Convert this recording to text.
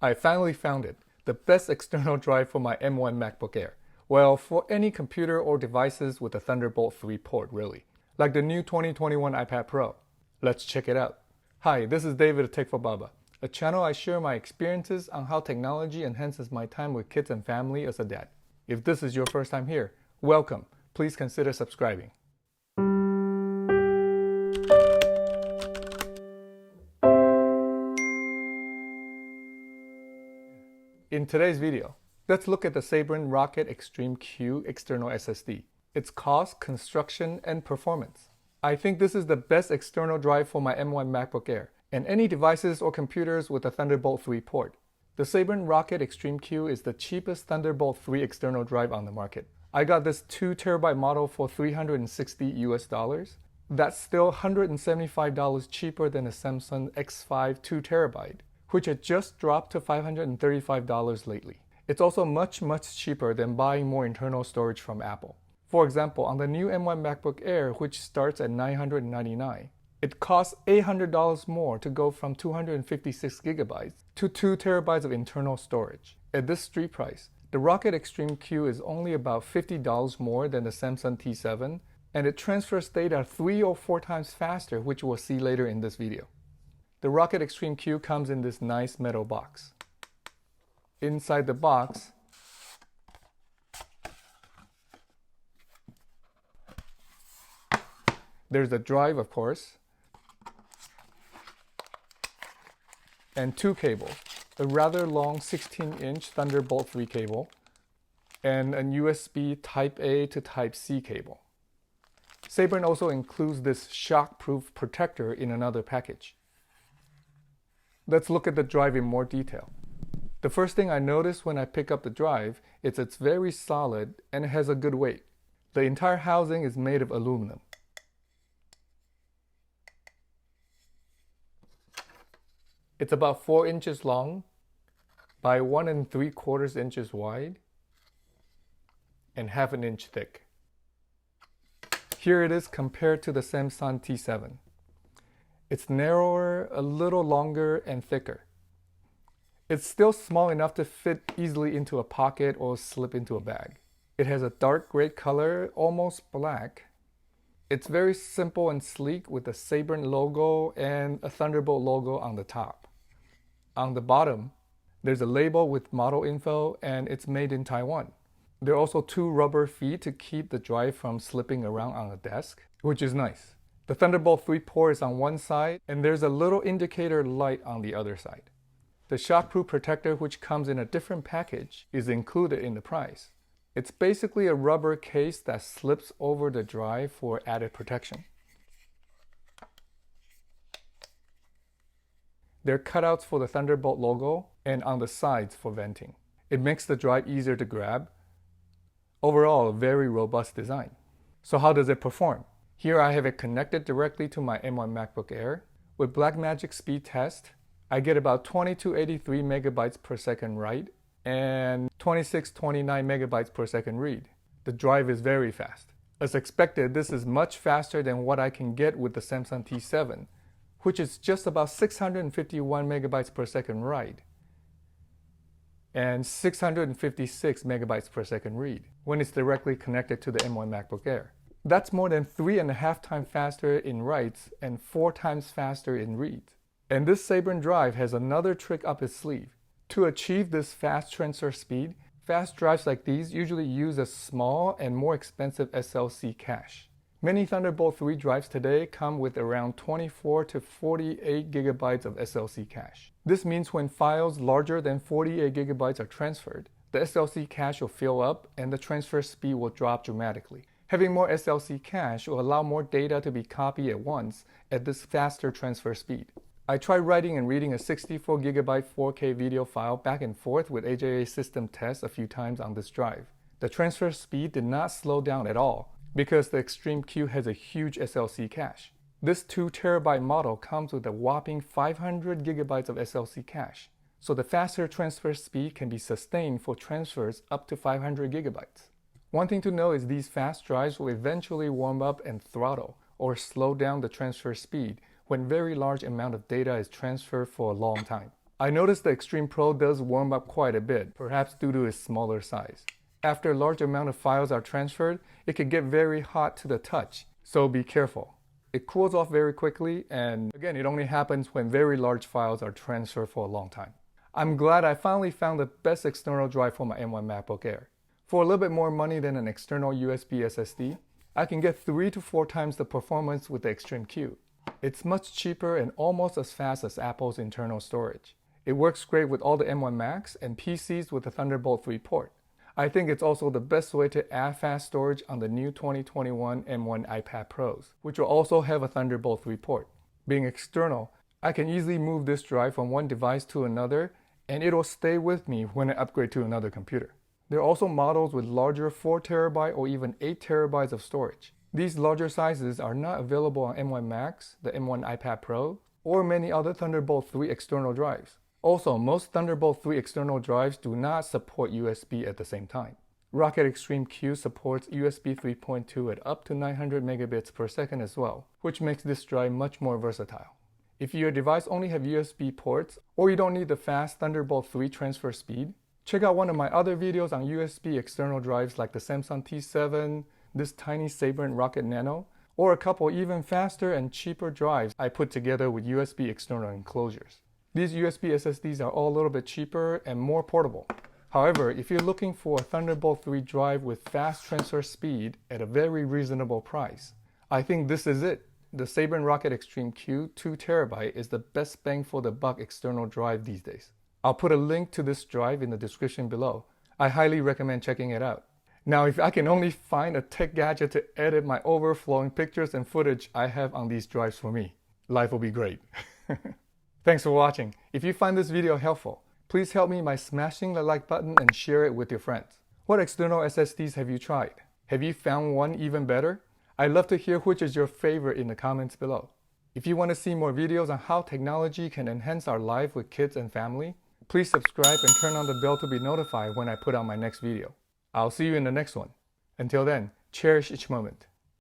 I finally found it, the best external drive for my M1 MacBook Air. Well, for any computer or devices with a Thunderbolt 3 port, really. Like the new 2021 iPad Pro. Let's check it out. Hi, this is David of Tech for Baba, a channel I share my experiences on how technology enhances my time with kids and family as a dad. If this is your first time here, welcome. Please consider subscribing. In today's video, let's look at the Sabrent Rocket Xtrm-Q external SSD, its cost, construction, and performance. I think this is the best external drive for my M1 MacBook Air and any devices or computers with a Thunderbolt 3 port. The Sabrent Rocket Xtrm-Q is the cheapest Thunderbolt 3 external drive on the market. I got this 2TB model for $360 US. That's still $175 cheaper than a Samsung X5 2TB, which had just dropped to $535 lately. It's also much cheaper than buying more internal storage from Apple. For example, on the new M1 MacBook Air, which starts at $999, it costs $800 more to go from 256 GB to 2 TB of internal storage. At this street price, the Rocket Xtrm-Q is only about $50 more than the Samsung T7, and it transfers data 3 or 4 times faster, which we'll see later in this video. The Rocket Xtrm-Q comes in this nice metal box. Inside the box, there's a drive, of course, and 2 cables, a rather long 16-inch Thunderbolt 3 cable, and a USB Type-A to Type-C cable. Sabrent also includes this shock-proof protector in another package. Let's look at the drive in more detail. The first thing I noticed when I pick up the drive is it's very solid and it has a good weight. The entire housing is made of aluminum. It's about 4 inches long by 1 3/4 inches wide and 1/2 inch thick. Here it is compared to the Samsung T7. It's narrower, a little longer, and thicker. It's still small enough to fit easily into a pocket or slip into a bag. It has a dark gray color, almost black. It's very simple and sleek with a Sabrent logo and a Thunderbolt logo on the top. On the bottom, there's a label with model info, and it's made in Taiwan. There are also 2 rubber feet to keep the drive from slipping around on a desk, which is nice. The Thunderbolt 3 port is on one side, and there's a little indicator light on the other side. The shockproof protector, which comes in a different package, is included in the price. It's basically a rubber case that slips over the drive for added protection. There are cutouts for the Thunderbolt logo and on the sides for venting. It makes the drive easier to grab. Overall, a very robust design. So how does it perform? Here I have it connected directly to my M1 MacBook Air. With Blackmagic speed test, I get about 2283 megabytes per second write and 2629 megabytes per second read. The drive is very fast. As expected, this is much faster than what I can get with the Samsung T7, which is just about 651 megabytes per second write and 656 megabytes per second read when it's directly connected to the M1 MacBook Air. That's more than 3.5 times faster in writes and 4 times faster in reads. And this Sabrent drive has another trick up its sleeve. To achieve this fast transfer speed, fast drives like these usually use a small and more expensive SLC cache. Many Thunderbolt 3 drives today come with around 24 to 48 gigabytes of SLC cache. This means when files larger than 48 gigabytes are transferred, the SLC cache will fill up and the transfer speed will drop dramatically. Having more SLC cache will allow more data to be copied at once at this faster transfer speed. I tried writing and reading a 64 gigabyte 4K video file back and forth with AJA system tests a few times on this drive. The transfer speed did not slow down at all because the Xtrm-Q has a huge SLC cache. This 2 TB model comes with a whopping 500 gigabytes of SLC cache, so the faster transfer speed can be sustained for transfers up to 500 gigabytes. One thing to know is these fast drives will eventually warm up and throttle or slow down the transfer speed when very large amount of data is transferred for a long time. I noticed the Xtrm Pro does warm up quite a bit, perhaps due to its smaller size. After a large amount of files are transferred, it can get very hot to the touch, so be careful. It cools off very quickly, and again, it only happens when very large files are transferred for a long time. I'm glad I finally found the best external drive for my M1 MacBook Air. For a little bit more money than an external USB SSD, I can get 3 to 4 times the performance with the Xtrm-Q. It's much cheaper and almost as fast as Apple's internal storage. It works great with all the M1 Macs and PCs with the Thunderbolt 3 port. I think it's also the best way to add fast storage on the new 2021 M1 iPad Pros, which will also have a Thunderbolt 3 port. Being external, I can easily move this drive from one device to another, and it'll stay with me when I upgrade to another computer. There are also models with larger 4TB or even 8TB of storage. These larger sizes are not available on M1 Macs, the M1 iPad Pro, or many other Thunderbolt 3 external drives. Also, most Thunderbolt 3 external drives do not support USB at the same time. Rocket Xtrm-Q supports USB 3.2 at up to 900 megabits per second as well, which makes this drive much more versatile. If your device only have USB ports, or you don't need the fast Thunderbolt 3 transfer speed, check out one of my other videos on USB external drives like the Samsung T7, this tiny Sabrent Rocket Nano, or a couple even faster and cheaper drives I put together with USB external enclosures. These USB SSDs are all a little bit cheaper and more portable. However, if you're looking for a Thunderbolt 3 drive with fast transfer speed at a very reasonable price, I think this is it. The Sabrent Rocket Xtrm-Q 2TB is the best bang for the buck external drive these days. I'll put a link to this drive in the description below. I highly recommend checking it out. Now, if I can only find a tech gadget to edit my overflowing pictures and footage I have on these drives for me, life will be great. Thanks for watching. If you find this video helpful, please help me by smashing the like button and share it with your friends. What external SSDs have you tried? Have you found one even better? I'd love to hear which is your favorite in the comments below. If you want to see more videos on how technology can enhance our life with kids and family, please subscribe and turn on the bell to be notified when I put out my next video. I'll see you in the next one. Until then, cherish each moment.